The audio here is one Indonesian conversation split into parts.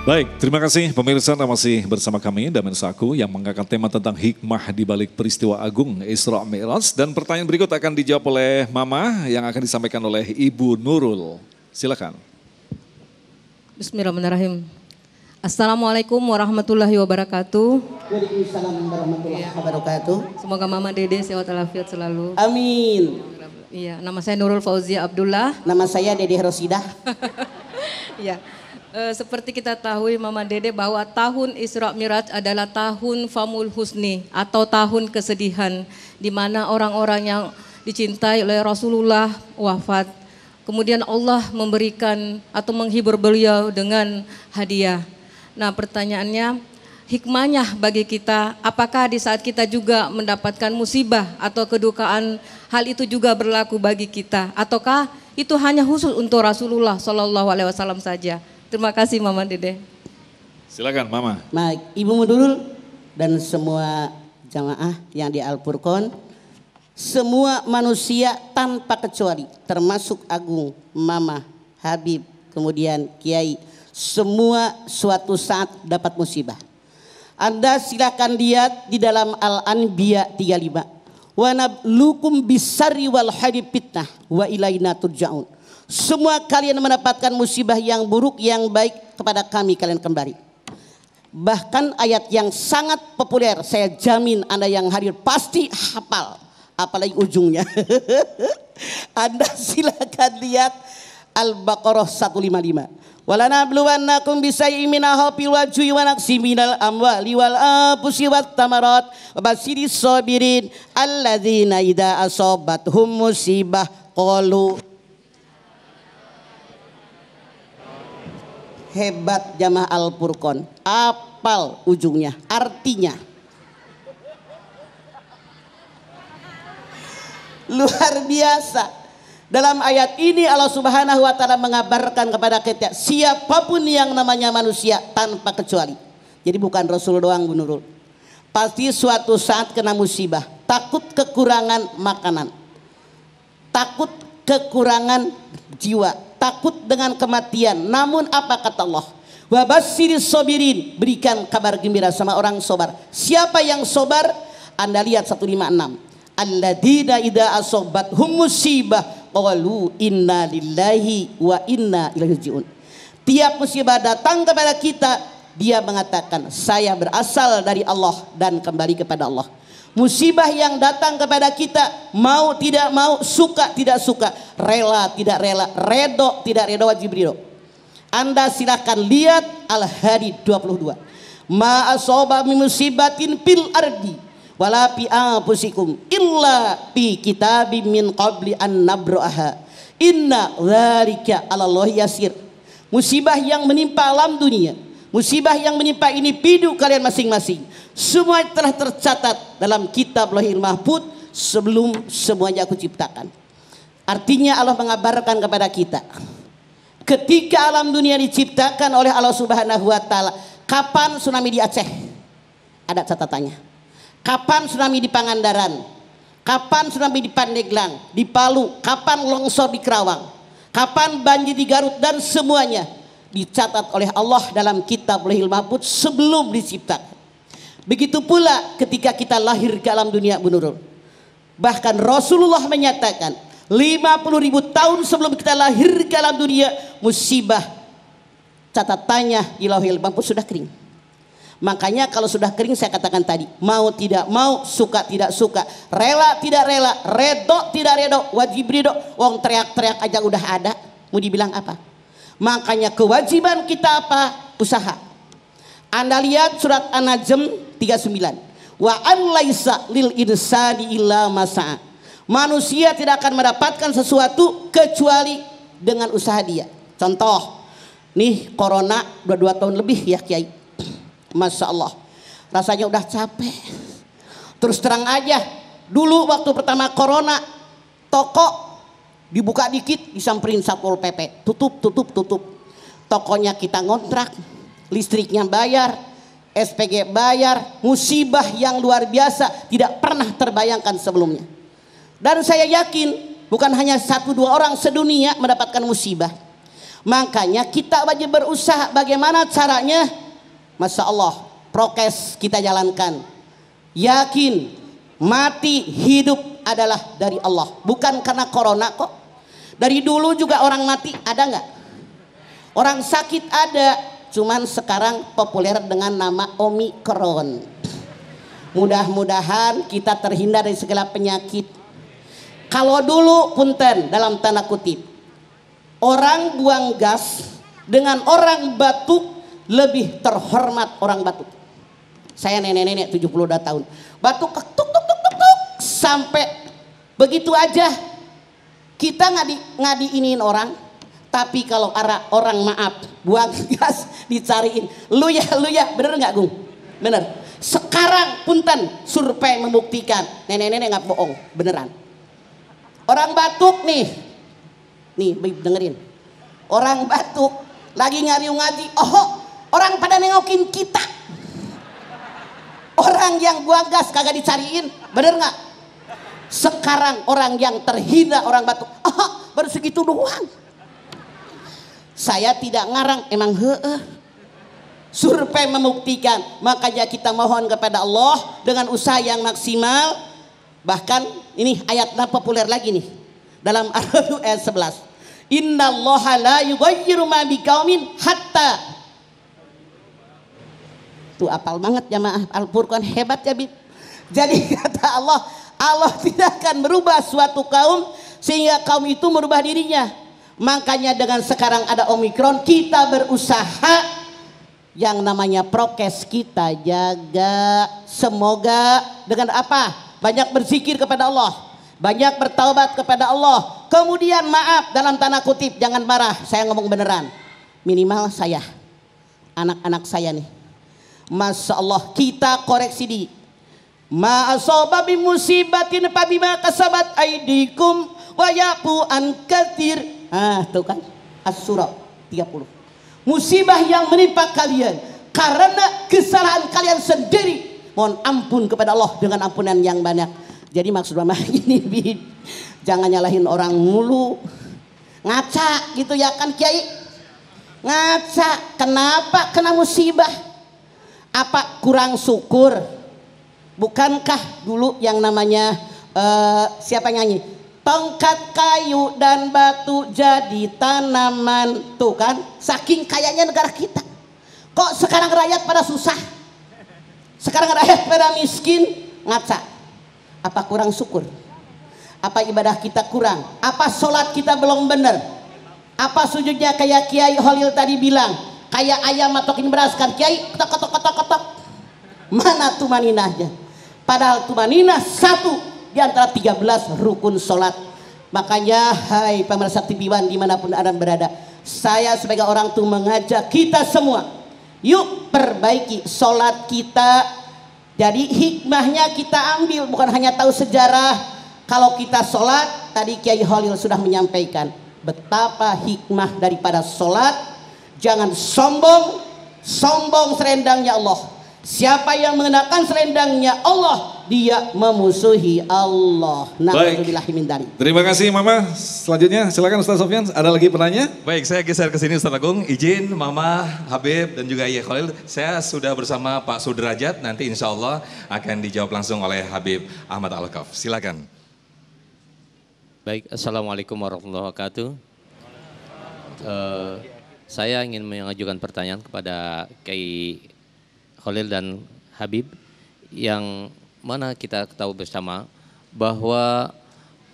Baik, terima kasih pemirsa, Anda masih bersama kami dan Mensaku yang mengangkat tema tentang hikmah di balik peristiwa agung Isra Mi'raj. Dan pertanyaan berikut akan dijawab oleh Mama yang akan disampaikan oleh Ibu Nurul. Silakan. Bismillahirrahmanirrahim. Assalamualaikum warahmatullahi wabarakatuh. Waalaikumsalam warahmatullahi wabarakatuh. Semoga Mama Dede sehat walafiat selalu. Amin. Iya, nama saya Nurul Fauzia Abdullah. Nama saya Dede Rosidah. Iya. Seperti kita tahu Mama Dede bahwa tahun Isra Mi'raj adalah tahun Famul Husni atau tahun kesedihan, di mana orang-orang yang dicintai oleh Rasulullah wafat. Kemudian Allah memberikan atau menghibur beliau dengan hadiah. Nah, pertanyaannya, hikmahnya bagi kita, apakah di saat kita juga mendapatkan musibah atau kedukaan, hal itu juga berlaku bagi kita, ataukah itu hanya khusus untuk Rasulullah SAW saja? Terima kasih Mama Dede. Silakan Mama. Baik, Ibu Nurul dan semua jamaah yang di Al-Furqan, semua manusia tanpa kecuali, termasuk Agung, Mama, Habib, kemudian Kiai, semua suatu saat dapat musibah. Anda silakan lihat di dalam Al-Anbiya 35. Wa nablukum bisarri wal khairi fitnah wa ilaina turja'un. Semua kalian mendapatkan musibah yang buruk, yang baik, kepada kami kalian kembali. Bahkan ayat yang sangat populer, saya jamin Anda yang hadir pasti hafal, apalagi ujungnya. Anda silakan lihat Al-Baqarah 155. Walanabluwannakum bisayyin minal khawfi wal ju'i wa naqsin minal amwali wal anfusi wat thamarat wa basyiris sabirin alladzina idza asabathum musibah qalu. Hebat jamaah Al-Furqan, apal ujungnya, artinya luar biasa. Dalam ayat ini Allah Subhanahu wa taala mengabarkan kepada kita, siapapun yang namanya manusia tanpa kecuali. Jadi bukan Rasul doang Bu Nurul. Pasti suatu saat kena musibah, takut kekurangan makanan, takut kekurangan jiwa, takut dengan kematian. Namun apa kata Allah? Wa basyiris sabirin, berikan kabar gembira sama orang sobar. Siapa yang sobar? Anda lihat 156. Alladzina idza asabathum musibah qalu inna lillahi wa inna ilaihi rajiun. Tiap musibah datang kepada kita, dia mengatakan saya berasal dari Allah dan kembali kepada Allah. Musibah yang datang kepada kita, mau tidak mau, suka tidak suka, rela tidak rela, redo tidak redo, wajib ridho. Anda silakan lihat Al-Hadid 22. Ma asaba min musibatin fil ardi wala fi anfusikum illa fi kitabim min qabli an nabraha inna dzalika 'alallahi yasir. Musibah yang menimpa alam dunia, musibah yang menimpa individu kalian masing-masing, semua telah tercatat dalam kitab Lauhil Mahfuz sebelum semuanya aku ciptakan. Artinya Allah mengabarkan kepada kita, ketika alam dunia diciptakan oleh Allah Subhanahu wa taala, kapan tsunami di Aceh? Ada catatannya. Kapan tsunami di Pangandaran? Kapan tsunami di Pandeglang, di Palu? Kapan longsor di Kerawang? Kapan banjir di Garut? Dan semuanya dicatat oleh Allah dalam kitab Lauhil Mahfuz sebelum diciptakan. Begitu pula ketika kita lahir ke alam dunia Bu Nurul. Bahkan Rasulullah menyatakan 50.000 tahun sebelum kita lahir ke alam dunia, musibah catatannya di Lauhil Mahfuz sudah kering. Makanya kalau sudah kering, saya katakan tadi, mau tidak mau, suka tidak suka, rela tidak rela, redo tidak redo, wajib ridho. Wong teriak-teriak aja udah ada, mau dibilang apa? Makanya kewajiban kita apa? Usaha. Anda lihat surat An-Najm 39. Wa an laisa lil insani illa masa'a. Manusia tidak akan mendapatkan sesuatu kecuali dengan usaha dia. Contoh, nih corona udah 2 tahun lebih ya Kiai. Masya Allah, rasanya udah capek. Terus terang aja, dulu waktu pertama corona, toko dibuka dikit disamperin Satpol PP, tutup. Tokonya kita ngontrak, listriknya bayar, SPG bayar, musibah yang luar biasa tidak pernah terbayangkan sebelumnya. Dan saya yakin bukan hanya 1-2 orang sedunia mendapatkan musibah. Makanya kita wajib berusaha. Bagaimana caranya? Masya Allah, prokes kita jalankan. Yakin mati hidup adalah dari Allah, bukan karena corona kok. Dari dulu juga orang mati ada nggak? Orang sakit ada, cuman sekarang populer dengan nama Omikron. Mudah-mudahan kita terhindar dari segala penyakit. Kalau dulu punten dalam tanda kutip, orang buang gas dengan orang batuk lebih terhormat orang batuk. Saya nenek-nenek 72 tahun. Batuk tuk tuk tuk tuk tuk sampai begitu aja. Kita nggak diiniin orang. Tapi kalau orang maaf buang gas dicariin. Lu ya bener nggak Gung? Bener. Sekarang punten survei membuktikan nenek-nenek nggak bohong, beneran. Orang batuk nih dengerin. Orang batuk lagi ngariung ngaji, orang pada nengokin kita. Orang yang buang gas kagak dicariin, bener nggak? Sekarang orang yang terhina orang batuk, baru segitu doang. Saya tidak ngarang, emang survei membuktikan. Makanya kita mohon kepada Allah dengan usaha yang maksimal. Bahkan ini ayatnya populer lagi nih dalam Al-Qur'an ayat 11. Innallaha la yughayyiru ma biqaumin hatta. Tuh apal banget jamaah Al-Furqan, hebat ya Bib. Jadi kata Allah, Allah tidak akan merubah suatu kaum sehingga kaum itu merubah dirinya. Makanya dengan sekarang ada Omikron, kita berusaha yang namanya prokes kita jaga. Semoga dengan apa? Banyak berzikir kepada Allah, banyak bertaubat kepada Allah. Kemudian maaf dalam tanda kutip, jangan marah, saya ngomong beneran. Minimal saya, anak-anak saya nih, Masya Allah kita koreksi di ma asaba bi musibatin fa bima kasabat aidikum wa yafu an katsir. Tuh kan As-Surah 30. Musibah yang menimpa kalian karena kesalahan kalian sendiri. Mohon ampun kepada Allah dengan ampunan yang banyak. Jadi maksud mama gini, Bid, jangan nyalahin orang mulu. Ngaca gitu ya kan Kiai? Ngaca, kenapa kena musibah? Apa kurang syukur? Bukankah dulu yang namanya siapa yang nyanyi? Tongkat kayu dan batu jadi tanaman. Tuh kan, saking kayanya negara kita. Kok sekarang rakyat pada susah? Sekarang rakyat pada miskin. Ngaca. Apa kurang syukur? Apa ibadah kita kurang? Apa sholat kita belum benar? Apa sujudnya kayak Kiai Holil tadi bilang, kayak ayam matokin beras kan Kiai, ketok ketok ketok ketok. Mana tumaninahnya? Padahal tumaninah satu di antara 13 rukun sholat. Makanya hai pemirsa TV One dimanapun Anda berada, saya sebagai orang tua mengajak kita semua, yuk perbaiki sholat kita. Jadi hikmahnya kita ambil, bukan hanya tahu sejarah. Kalau kita sholat, tadi Kiai Holil sudah menyampaikan betapa hikmah daripada sholat. Jangan sombong, sombong selendangnya Allah. Siapa yang mengenakan selendangnya Allah, dia memusuhi Allah. Baik. Terima kasih Mama. Selanjutnya silakan Ustaz Sofyan. Ada lagi penanya? Baik, saya geser ke sini Ustaz Agung. Izin Mama, Habib dan juga Iya Khalil. Saya sudah bersama Pak Sudrajat. Nanti insya Allah akan dijawab langsung oleh Habib Ahmad Al-Kaf. Silakan. Baik, Assalamualaikum warahmatullahi wabarakatuh. Saya ingin mengajukan pertanyaan kepada Kiai Khalil dan Habib, yang mana kita tahu bersama bahwa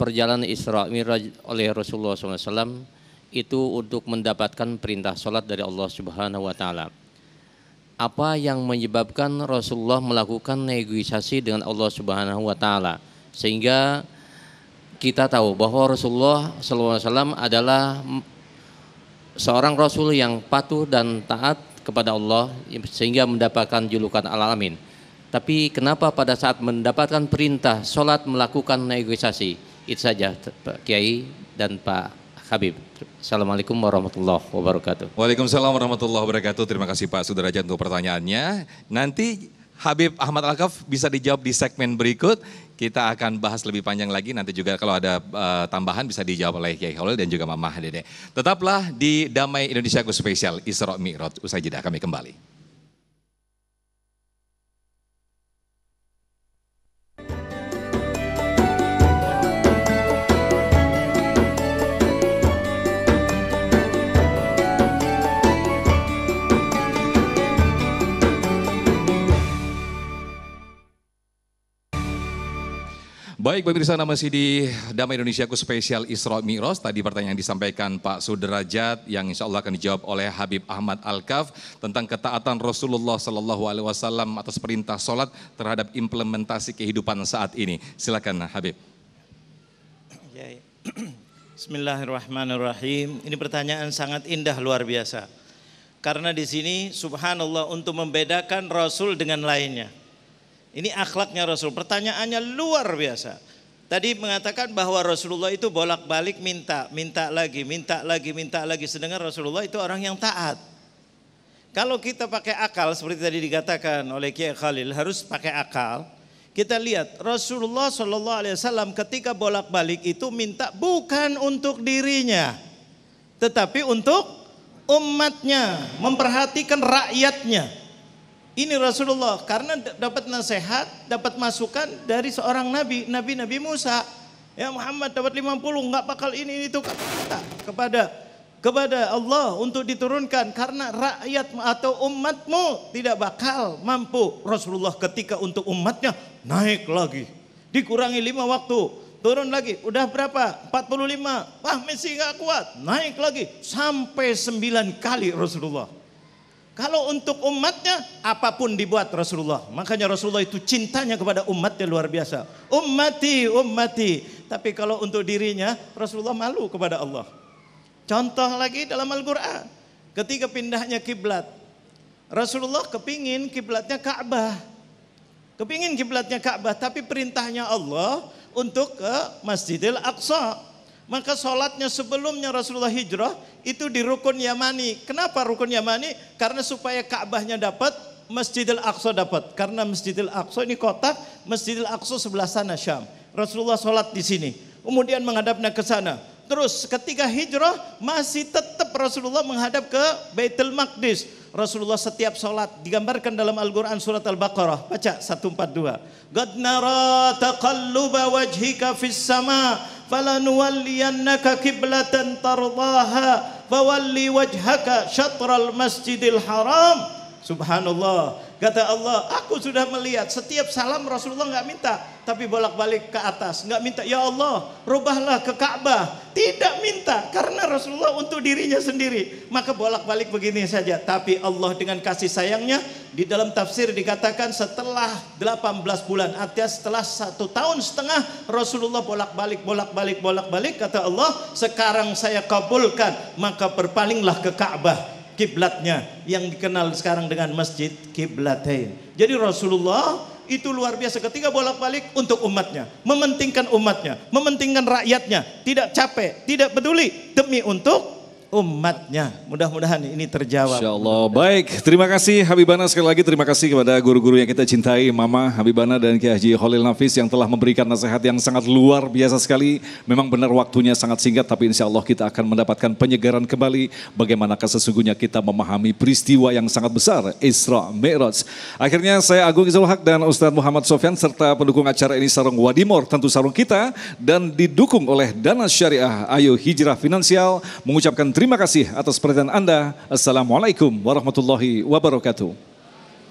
perjalanan Isra Mi'raj oleh Rasulullah SAW itu untuk mendapatkan perintah sholat dari Allah Subhanahu Wa Taala. Apa yang menyebabkan Rasulullah melakukan negosiasi dengan Allah Subhanahu Wa Taala sehingga kita tahu bahwa Rasulullah SAW adalah seorang Rasul yang patuh dan taat kepada Allah sehingga mendapatkan julukan Al-Amin. Tapi kenapa pada saat mendapatkan perintah sholat melakukan negosiasi? Itu saja Pak Kiai dan Pak Habib. Assalamualaikum warahmatullahi wabarakatuh. Waalaikumsalam warahmatullahi wabarakatuh. Terima kasih Pak Sudrajat untuk pertanyaannya. Nanti Habib Ahmad Al-Kaf bisa dijawab di segmen berikut. kita akan bahas lebih panjang lagi. Nanti juga kalau ada tambahan bisa dijawab oleh Kiai Khalil dan juga Mama Dede. Tetaplah di Damai Indonesiaku Spesial Isra Mi'raj. Usai jeda kami kembali. Baik pemirsa, masih di Damai Indonesiaku Spesial Isra Mi'raj. Tadi pertanyaan disampaikan Pak Sudrajat yang insya Allah akan dijawab oleh Habib Ahmad Al-Kaf tentang ketaatan Rasulullah SAW atas perintah sholat terhadap implementasi kehidupan saat ini. Silakan Habib. Bismillahirrahmanirrahim. Ini pertanyaan sangat indah, luar biasa. Karena di sini subhanallah untuk membedakan Rasul dengan lainnya. Ini akhlaknya Rasul. Pertanyaannya luar biasa. Tadi mengatakan bahwa Rasulullah itu bolak-balik minta lagi. Sedangkan Rasulullah itu orang yang taat. Kalau kita pakai akal seperti tadi dikatakan oleh Kiai Khalil, harus pakai akal. Kita lihat Rasulullah SAW ketika bolak-balik itu minta bukan untuk dirinya, tetapi untuk umatnya, memperhatikan rakyatnya. Ini Rasulullah karena dapat nasihat, dapat masukan dari seorang Nabi Musa. Ya Muhammad dapat 50, nggak bakal ini itu kepada Allah untuk diturunkan karena rakyat atau umatmu tidak bakal mampu. Rasulullah ketika untuk umatnya naik lagi, dikurangi 5 waktu, turun lagi, udah berapa? 45, wah masih nggak kuat, naik lagi sampai 9 kali Rasulullah. Kalau untuk umatnya apapun dibuat Rasulullah. Makanya Rasulullah itu cintanya kepada umatnya luar biasa. Ummati. Tapi kalau untuk dirinya Rasulullah malu kepada Allah. Contoh lagi dalam Al-Quran. Ketika pindahnya kiblat. Rasulullah kepingin kiblatnya Ka'bah. Tapi perintahnya Allah untuk ke Masjidil Aqsa. Maka sholatnya sebelumnya Rasulullah hijrah itu di Rukun Yamani. Kenapa Rukun Yamani? Karena supaya Ka'bahnya dapat, Masjidil Aqsa dapat. Karena Masjidil Aqsa ini kotak, Masjidil Aqsa sebelah sana Syam. Rasulullah sholat di sini, kemudian menghadapnya ke sana. Terus ketika hijrah masih tetap Rasulullah menghadap ke Baitul Maqdis. Rasulullah setiap sholat digambarkan dalam Al-Quran surat Al-Baqarah. Baca 142. Qad nara taqalluba wajhika fis sama falanuwalliyannaka kiblatan tardaha fawalli wajhaka syatral masjidil haram. Subhanallah. Kata Allah, aku sudah melihat setiap salam Rasulullah nggak minta, tapi bolak-balik ke atas, nggak minta ya Allah rubahlah ke Ka'bah, tidak minta karena Rasulullah untuk dirinya sendiri, maka bolak-balik begini saja. Tapi Allah dengan kasih sayangnya di dalam tafsir dikatakan setelah 18 bulan, artinya setelah 1,5 tahun Rasulullah bolak-balik, kata Allah sekarang saya kabulkan, maka berpalinglah ke Ka'bah. Kiblatnya yang dikenal sekarang dengan Masjid Kiblatain. Jadi Rasulullah itu luar biasa ketika bolak-balik untuk umatnya, mementingkan rakyatnya, tidak capek, tidak peduli demi untuk umatnya. Mudah-mudahan ini terjawab. Insya Allah. Baik, terima kasih Habibana sekali lagi. Terima kasih kepada guru-guru yang kita cintai, Mama Habibana dan Kiai Haji Khalil Nafis yang telah memberikan nasihat yang sangat luar biasa sekali. Memang benar waktunya sangat singkat, tapi insya Allah kita akan mendapatkan penyegaran kembali bagaimanakah sesungguhnya kita memahami peristiwa yang sangat besar, Isra Mi'raj. Akhirnya saya Agung Izul Haq dan Ustadz Muhammad Sofyan serta pendukung acara ini Sarung Wadimor, tentu sarung kita, dan didukung oleh Dana Syariah Ayo Hijrah Finansial, mengucapkan terima kasih atas perhatian Anda. Assalamualaikum warahmatullahi wabarakatuh.